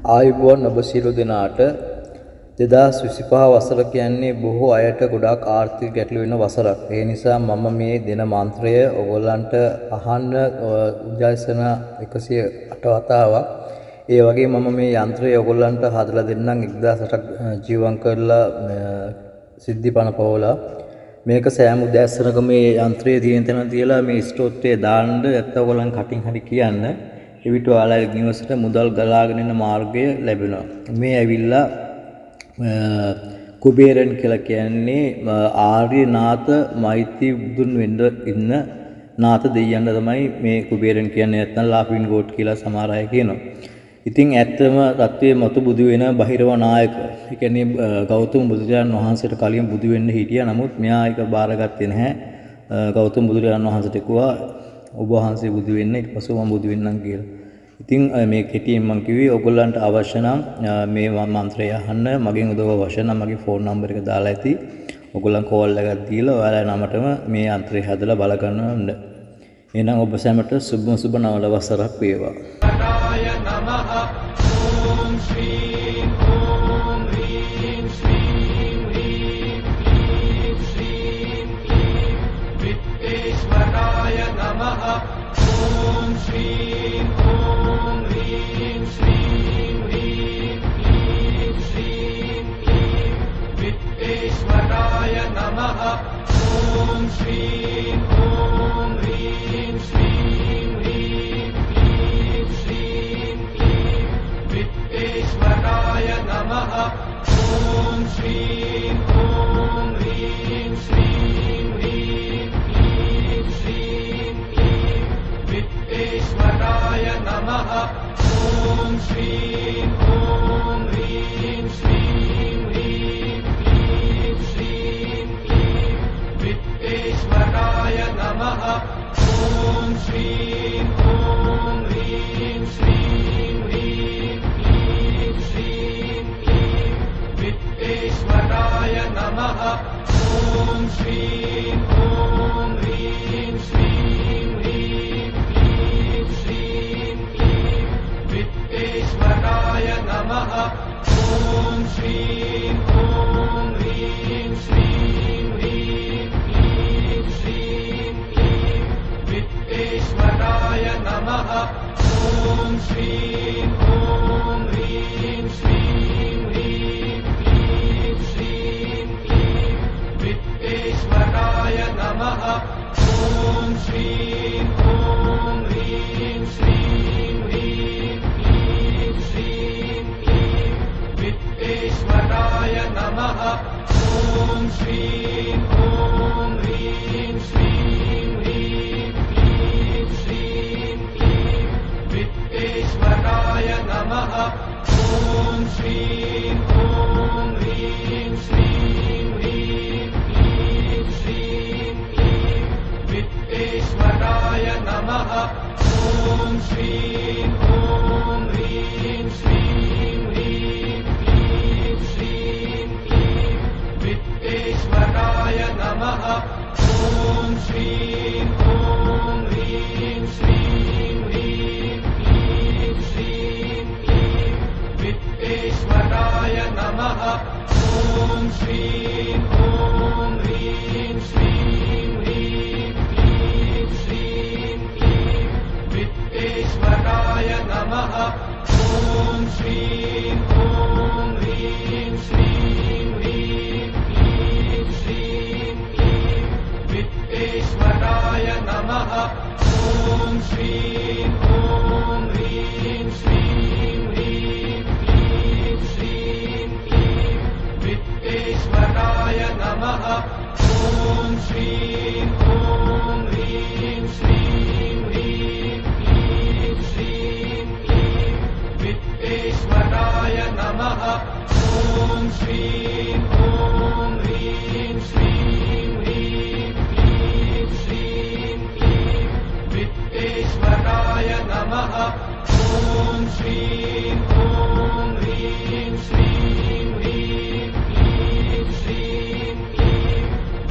ආයුබෝවන් ඔබ සියලු දෙනාට 2025 වසර කියන්නේ බොහෝ අයට ගොඩාක් ආර්ථික ගැටලු වෙන වසරක්. ඒ නිසා මම මේ දෙන මන්ත්‍රය ඔයගොල්ලන්ට අහන්න උදෑසන 108 වතාවක්. ඒ වගේ මම මේ යන්ත්‍රය ඔයගොල්ලන්ට හදලා දෙන්නම් 1008ක් ජීවම් කරලා සිද්ධිපණ පවලා. මේක සෑම උදෑසනක මේ යන්ත්‍රයේ තියෙන තැන තියලා මේ ස්තෝත්‍රය දාන්න නැත්නම් ඔයගොල්ලන් කටින් හරි කියන්න. එවිට ඔයාලගේ නිවසට මුදල් ගලාගෙන යන මාර්ගය ලැබෙනවා. මේ ඇවිල්ලා කුබේරන් කියලා කියන්නේ ආර්යනාථ මෛත්‍රී බුදුන් වෙන්න ඉන්න නාථ දෙවියන් තමයි මේ කුබේරන් කියන්නේ. නැත්නම් ලාෆින් ගෝඩ් කියලා සමහර අය කියනවා. ඉතින් ඇත්තම තත්ත්වයේ මතු බුදු වෙන බහිරව නායක. ඒ කියන්නේ ගෞතම බුදුරජාණන් වහන්සේට කලින් බුදු වෙන්න හිටියා. නමුත් මෙයා ඒක බාරගත්තේ නැහැ. ගෞතම බුදුරජාණන් වහන්සේට කිව්වා ඔබ වහන්සේ බුදු වෙන්න, ඊට පස්සේ මම බුදු වෙන්නම් කියලා. ඉතින් මේ කෙටියෙන් මම කිව්වේ ඔයගොල්ලන්ට අවශ්‍ය නම් මේ මන්ත්‍රය අහන්න මගෙන් උදව් අවශ්‍ය නම් මගේ ෆෝන් නම්බර් එක දාලා ඇති. ඔයගොල්ලන් කෝල් එකක් දීලා ඔයාලා නමටම මේ යන්ත්‍රය හදලා බල ගන්න. එහෙනම් ඔබ සැමට සුබ නව වසරක් වේවා. Om Shri Om Hrim Shri Hrim Hrim Shri Vitteshwaraya Namaha. Om Shri Om Hrim Shri Hrim Hrim Shri Vitteshwaraya Namaha. Om Shri Om Hrim Shri Hrim Hrim Shri Vitteshwaraya Namaha. Om Shri Om Hrim Shri Hrim Hrim Shri Vitteshwaraya Namaha. Om Shri Om Hrim Shri Hrim Hrim Shri Vitteshwaraya Namaha. Om Shri Om Hrim Shri Hrim Hrim Shri Vitteshwaraya Namaha. Om Shri Om Hrim Shri Hrim Hrim Shri Vitteshwaraya Namaha. Om Shri Om Hrim Shri Hrim Hrim Shri Vitteshwaraya Namaha. Om Shri Om Hrim Shri Hrim Hrim Shri Vitteshwaraya Namaha. Om Shri Om Hrim Shri Hrim Hrim Shri Vitteshwaraya Namaha. Om Shri Om Hrim Shri Hrim Hrim Shri Vitteshwaraya Namaha. Om Shri Om Hrim Shri Hrim Hrim Shri Vitteshwaraya Namaha. Om Shri Om Hrim Shri Hrim Hrim Shri Vitteshwaraya Namaha. Om Shri Om Hrim Shri Hrim Hrim Shri Vitteshwaraya Namaha. Om Shri Om Hrim Shri Hrim Hrim Shri Vitteshwaraya Namaha. Om Shri Om Hrim Shri Hrim Hrim Shri Vitteshwaraya Namaha. Om Shri Om Hrim Shri Hrim Hrim Shri Vitteshwaraya Namaha. Om Shri Om Hrim Shri Hrim Hrim Shri Vitteshwaraya Namaha. Om Shri Om Hrim Shri Hrim Hrim Shri Vitteshwaraya Namaha. Om Shri Om Hrim Shri Hrim Hrim Shri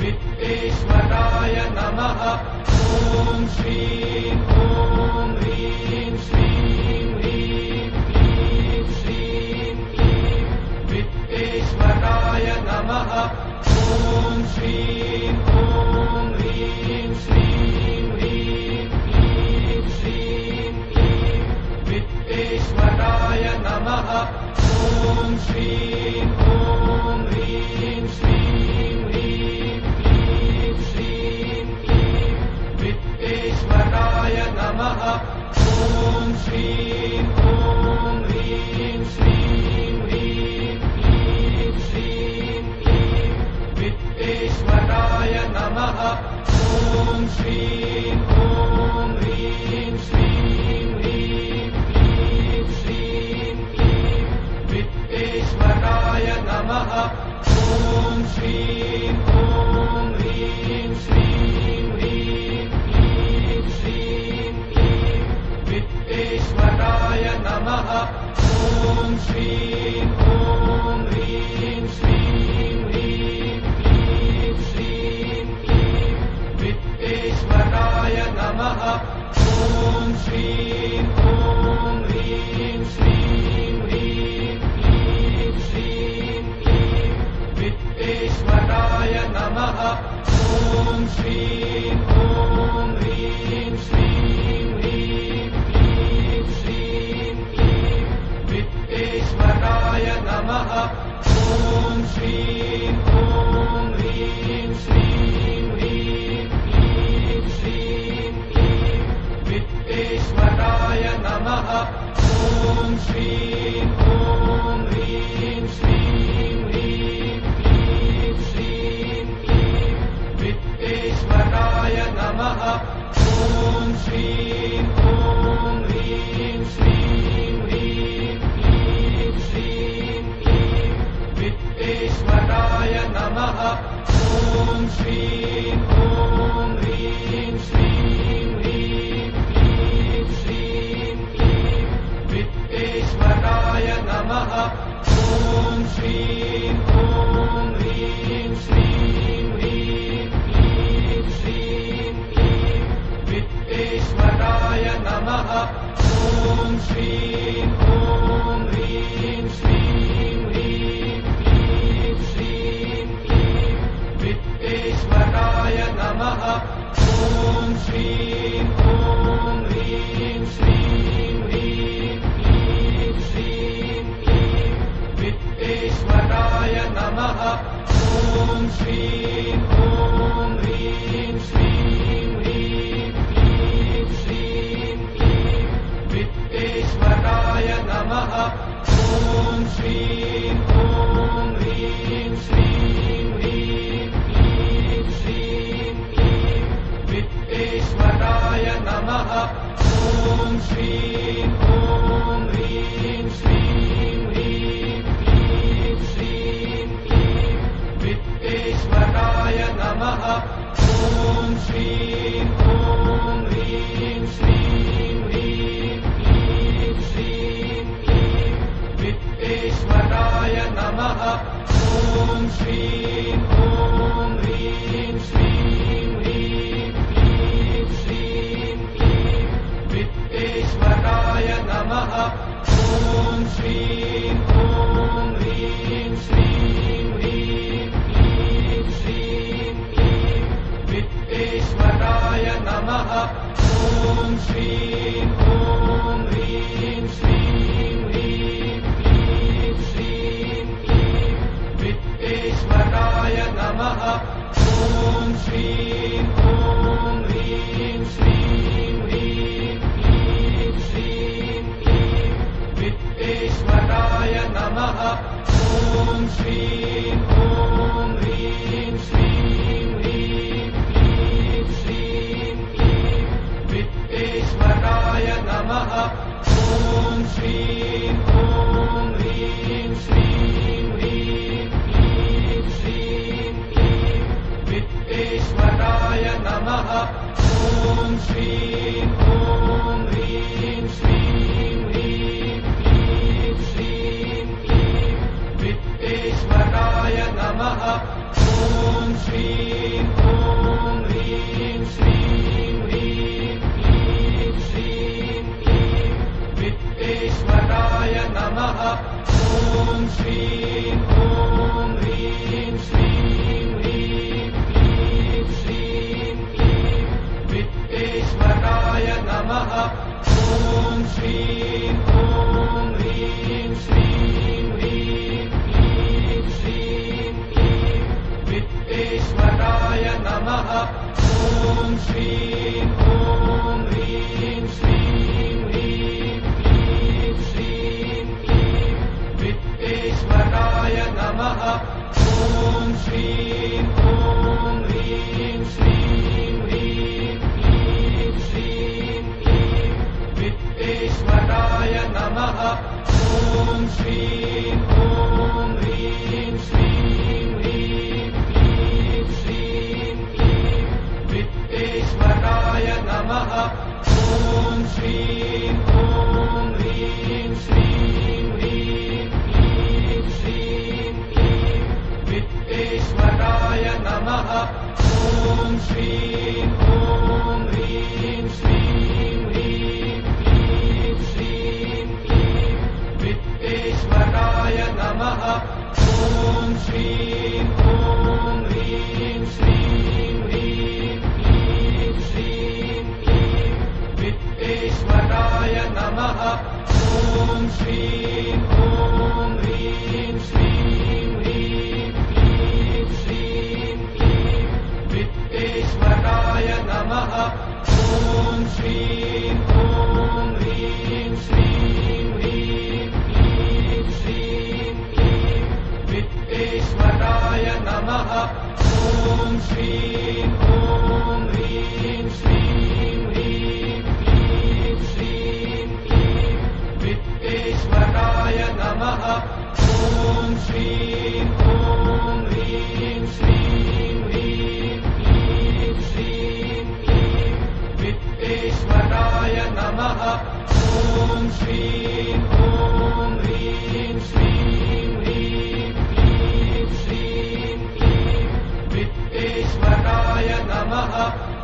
Vitteshwaraya Namaha. Om Shri Om Hrim Shri Hrim Hrim Shri श्रीं ॐ ह्रीं श्रीं ह्रीं क्लीं श्रीं क्लीं वित्तेश्वराय नमः ॐ श्रीं ॐ ह्रीं श्रीं ह्रीं क्लीं श्रीं क्लीं वित्तेश्वराय नमः ॐ श्रीं ॐ ह्रीं श्रीं ह्रीं क्लीं श्रीं क्लीं वित्तेश्वराय नमः ॐ श्रीं ॐ ह्रीं श्रीं ह्रीं क्लीं श्रीं क्लीं वित्तेश्वराय नमः ॐ श्रीं ॐ ह्रीं श्रीं ह्रीं क्लीं श्रीं क्लीं वित्तेश्वराय नमः ॐ श्रीं ॐ ह्रीं श्रीं ह्रीं क्लीं श्रीं क्लीं वित्तेश्वराय नमः ॐ श्रीं ॐ ह्रीं श्रीं ह्रीं क्लीं श्रीं क्लीं वित्तेश्वराय नमः ॐ श्रीं ॐ ह्रीं श्रीं ह्रीं क्लीं श्रीं क्लीं वित्तेश्वराय नमः ॐ श्रीं ॐ ह्रीं श्रीं ह्रीं क्लीं श्रीं क्लीं वित्तेश्वराय नमः ॐ श्रीं ॐ ह्रीं श्रीं ह्रीं क्लीं श्रीं क्लीं वित्तेश्वराय नमः ॐ श्रीं ॐ ह्रीं श्रीं ह्रीं क्लीं श्रीं क्लीं वित्तेश्वराय नमः ॐ श्रीं ॐ ह्रीं श्रीं ह्रीं क्लीं श्रीं क्लीं वित्तेश्वराय नमः ॐ श्रीं ॐ ह्रीं श्रीं ह्रीं क्लीं श्रीं क्लीं वित्तेश्वराय नमः ॐ श्रीं ॐ ह्रीं श्रीं ह्रीं क्लीं श्रीं क्लीं वित्तेश्वराय नमः ॐ श्रीं ॐ ह्रीं श्रीं ह्रीं क्लीं श्रीं क्लीं वित्तेश्वराय नमः ॐ श्रीं ॐ ह्रीं श्रीं ह्रीं क्लीं श्रीं क्लीं वित्तेश्वराय नमः ॐ श्रीं ॐ ह्रीं श्रीं ह्रीं क्लीं श्रीं क्लीं वित्तेश्वराय नमः ॐ श्रीं ॐ ह्रीं श्रीं ह्रीं क्लीं श्रीं क्लीं वित्तेश्वराय नमः ॐ श्रीं ॐ ह्रीं श्रीं ह्रीं क्लीं श्रीं क्लीं वित्तेश्वराय नमः ॐ श्रीं ॐ ह्रीं श्रीं ह्रीं क्लीं श्रीं क्लीं वित्तेश्वराय नमः ॐ श्रीं ॐ ह्रीं श्रीं ह्रीं क्लीं श्रीं क्लीं वित्तेश्वराय नमः ॐ श्रीं ॐ ह्रीं श्रीं ह्रीं क्लीं श्रीं क्लीं वित्तेश्वराय नमः ॐ श्रीं ॐ ह्रीं श्रीं ह्रीं क्लीं श्रीं क्लीं वित्तेश्वराय नमः ॐ श्रीं ॐ ह्रीं श्रीं ह्रीं क्लीं श्रीं क्लीं वित्तेश्वराय नमः ॐ श्रीं ॐ ह्रीं श्रीं ह्रीं क्लीं श्रीं क्लीं वित्तेश्वराय नमः ॐ श्रीं ॐ ह्रीं श्रीं ह्रीं क्लीं श्रीं क्लीं वित्तेश्वराय नमः ॐ श्रीं ॐ ह्रीं श्रीं ह्रीं क्लीं श्रीं क्लीं वित्तेश्वराय नमः ॐ श्रीं ॐ ह्रीं श्रीं ह्रीं श्रीं ॐ ह्रीं श्रीं ह्रीं क्लीं श्रीं क्लीं वित्तेश्वराय नमः ॐ श्रीं ॐ ह्रीं श्रीं ह्रीं क्लीं श्रीं क्लीं वित्तेश्वराय नमः ॐ श्रीं ॐ ह्रीं श्रीं ह्रीं क्लीं श्रीं क्लीं वित्तेश्वराय नमः ॐ श्रीं ॐ ह्रीं श्रीं ह्रीं क्लीं श्रीं क्लीं वित्तेश्वराय नमः ॐ श्रीं ॐ ह्रीं श्रीं ह्रीं क्लीं श्रीं क्लीं वित्तेश्वराय नमः ॐ श्रीं ॐ ह्रीं श्रीं ह्रीं क्लीं श्रीं क्लीं वित्तेश्वराय नमः ॐ श्रीं ॐ ह्रीं श्रीं ह्रीं क्लीं श्रीं क्लीं वित्तेश्वराय नमः ॐ श्रीं ॐ ह्रीं श्रीं ह्रीं क्लीं श्रीं क्लीं वित्तेश्वराय नमः ॐ श्रीं ॐ ह्रीं श्रीं ह्रीं क्लीं श्रीं क्लीं वित्तेश्वराय नमः ॐ श्रीं ॐ ह्रीं श्रीं ह्रीं क्लीं श्रीं क्लीं वित्तेश्वराय नमः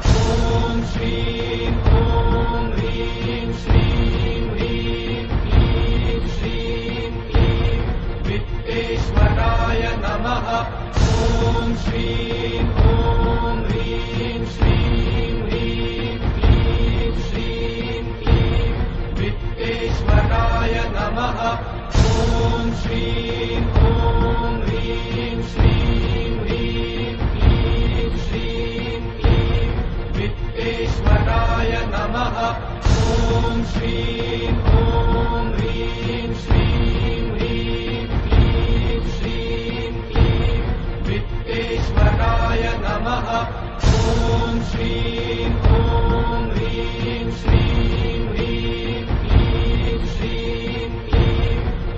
ॐ श्रीं ॐ ह्रीं श्रीं ह्रीं क्लीं श्रीं क्लीं वित्तेश्वराय नमः ॐ श्रीं ॐ ह्रीं श्रीं ह्रीं क्लीं श्रीं क्लीं वित्तेश्वराय नमः ॐ श्रीं ॐ ह्रीं श्रीं ह्रीं क्लीं श्रीं क्लीं वित्तेश्वराय नमः ॐ श्रीं ॐ ह्रीं श्रीं ह्रीं क्लीं श्रीं क्लीं वित्तेश्वराय नमः ॐ श्रीं ॐ ह्रीं श्रीं ह्रीं क्लीं श्रीं क्लीं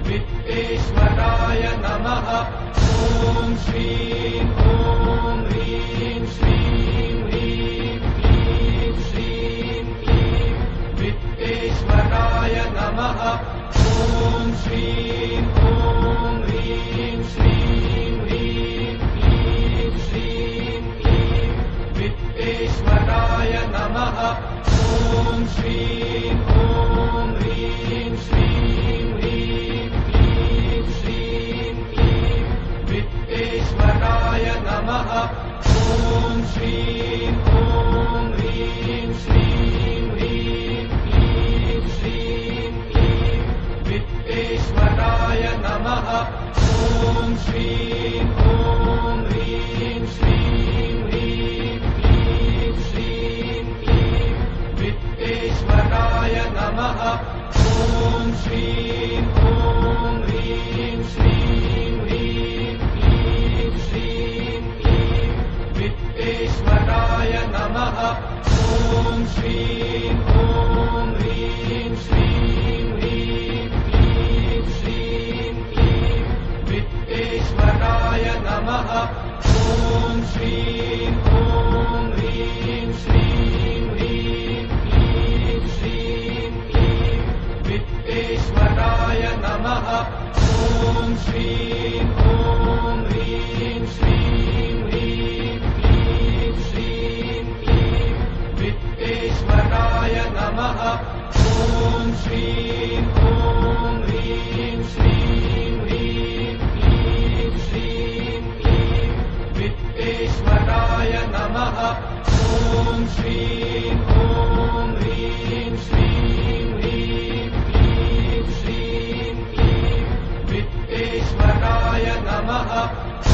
वित्तेश्वराय नमः ॐ श्रीं ॐ ह्रीं श्रीं ह्रीं क्लीं श्रीं क्लीं वित्तेश्वराय नमः ॐ श्रीं ॐ ह्रीं श्रीं ह्रीं क्लीं श्रीं क्लीं वित्तेश्वराय नमः ॐ श्रीं ॐ ह्रीं श्रीं ह्रीं क्लीं श्रीं क्लीं वित्तेश्वराय नमः ॐ श्रीं ॐ ह्रीं श्रीं ह्रीं क्लीं श्रीं क्लीं वित्तेश्वराय नमः ॐ श्रीं ॐ ह्रीं श्रीं ह्रीं क्लीं श्रीं क्लीं वित्तेश्वराय नमः ॐ श्रीं ॐ ह्रीं श्रीं ह्रीं क्लीं श्रीं क्लीं वित्तेश्वराय नमः ॐ श्रीं ॐ ह्रीं श्रीं ह्रीं क्लीं श्रीं क्लीं वित्तेश्वराय नमः ॐ श्रीं ॐ ह्रीं श्रीं ह्रीं क्लीं श्रीं क्लीं वित्तेश्वराय नमः ॐ श्रीं ॐ ह्रीं श्रीं ह्रीं क्लीं श्रीं क्लीं वित्तेश्वराय नमः ॐ श्रीं ॐ ह्रीं श्रीं ह्रीं क्लीं श्रीं क्लीं वित्तेश्वराय नमः ॐ श्रीं ॐ ह्रीं श्रीं ह्रीं क्लीं श्रीं क्लीं वित्तेश्वराय नमः ॐ श्रीं ॐ ह्रीं श्रीं ह्रीं क्लीं श्रीं क्लीं वित्तेश्वराय नमः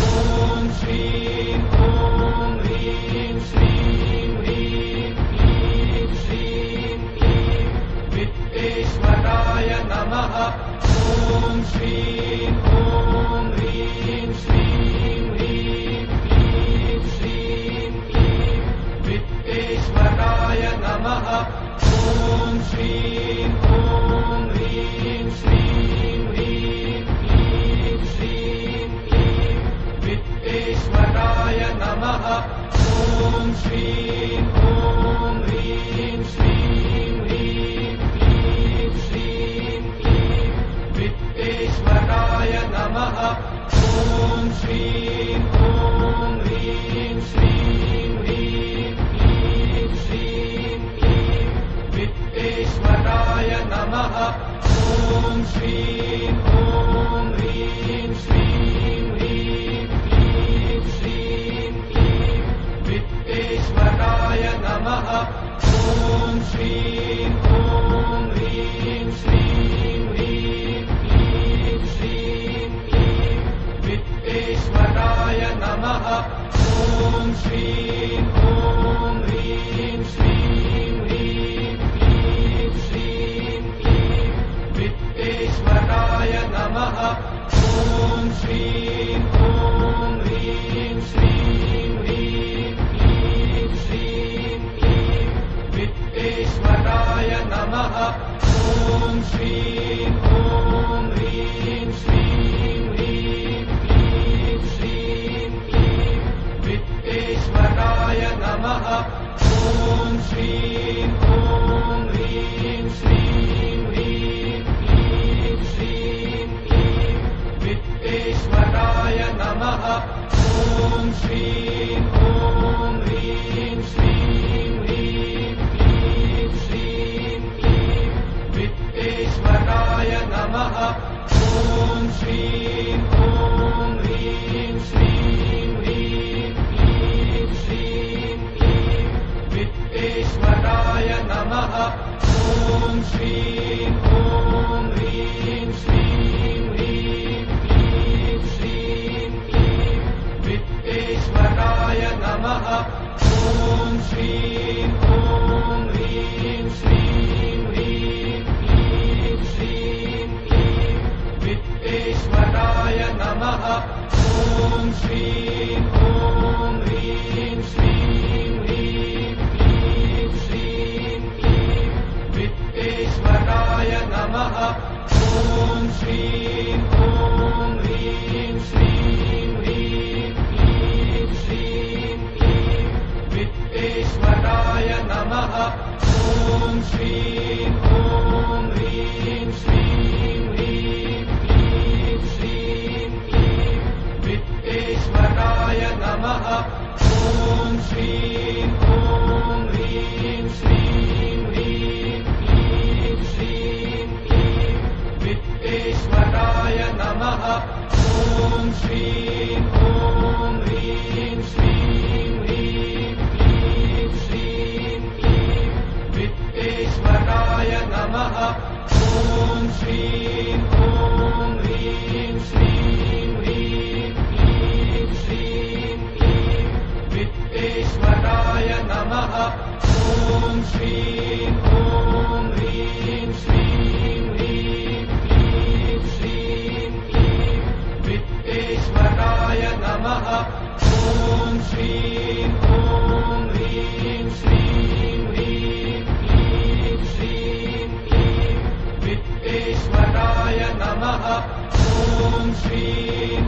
ॐ श्रीं ॐ ह्रीं श्रीं ह्रीं श्रीं ॐ ह्रीं श्रीं ह्रीं क्लीं श्रीं क्लीं वित्तेश्वराय नमः ॐ श्रीं ॐ ह्रीं श्रीं ह्रीं क्लीं श्रीं क्लीं वित्तेश्वराय नमः ॐ श्रीं ॐ ह्रीं श्रीं ह्रीं क्लीं श्रीं क्लीं वित्तेश्वराय नमः ॐ श्रीं ॐ ह्रीं श्रीं ह्रीं क्लीं श्रीं क्लीं वित्तेश्वराय नमः ॐ श्रीं ॐ ह्रीं श्रीं ह्रीं क्लीं श्रीं क्लीं वित्तेश्वराय नमः ॐ श्रीं ॐ ह्रीं श्रीं ह्रीं क्लीं श्रीं क्लीं वित्तेश्वराय नमः ॐ श्रीं ॐ ह्रीं श्रीं ह्रीं क्लीं श्रीं क्लीं वित्तेश्वराय नमः ॐ श्रीं ॐ ह्रीं श्रीं ह्रीं क्लीं श्रीं क्लीं वित्तेश्वराय नमः ॐ श्रीं ॐ ह्रीं श्रीं ह्रीं क्लीं श्रीं क्लीं वित्तेश्वराय नमः ॐ श्रीं ॐ ह्रीं श्रीं ह्रीं क्लीं श्रीं क्लीं वित्तेश्वराय नमः ॐ श्रीं ॐ ह्रीं श्रीं ह्रीं क्लीं श्रीं क्लीं वित्तेश्वराय नमः ॐ श्रीं ॐ ह्रीं श्रीं ह्रीं क्लीं श्रीं क्लीं वित्तेश्वराय नमः ॐ श्रीं ॐ ह्रीं श्रीं ह्रीं क्लीं श्रीं क्लीं वित्तेश्वराय नमः ॐ श्रीं ॐ ह्रीं श्रीं ह्रीं क्लीं श्रीं क्लीं वित्तेश्वराय नमः ॐ श्रीं ॐ ह्रीं श्रीं ह्रीं क्लीं श्रीं क्लीं वित्तेश्वराय नमः ॐ श्रीं ॐ ह्रीं श्रीं ह्रीं क्लीं श्रीं क्लीं वित्तेश्वराय नमः ॐ श्रीं ॐ ह्रीं श्रीं ह्रीं क्लीं श्रीं क्लीं वित्तेश्वराय नमः ॐ श्रीं ॐ ह्रीं श्रीं ह्रीं क्लीं श्रीं क्लीं वित्तेश्वराय नमः ॐ श्रीं ॐ ह्रीं श्रीं ह्रीं क्लीं श्रीं क्लीं वित्तेश्वराय नमः ॐ श्रीं ॐ ह्रीं श्रीं ह्रीं क्लीं श्रीं क्लीं वित्तेश्वराय नमः ॐ श्रीं ॐ ह्रीं श्रीं ह्रीं क्लीं श्रीं क्लीं वित्तेश्वराय नमः ॐ श्रीं ॐ ह्रीं श्रीं ह्रीं क्लीं श्रीं क्लीं वित्तेश्वराय नमः ॐ श्रीं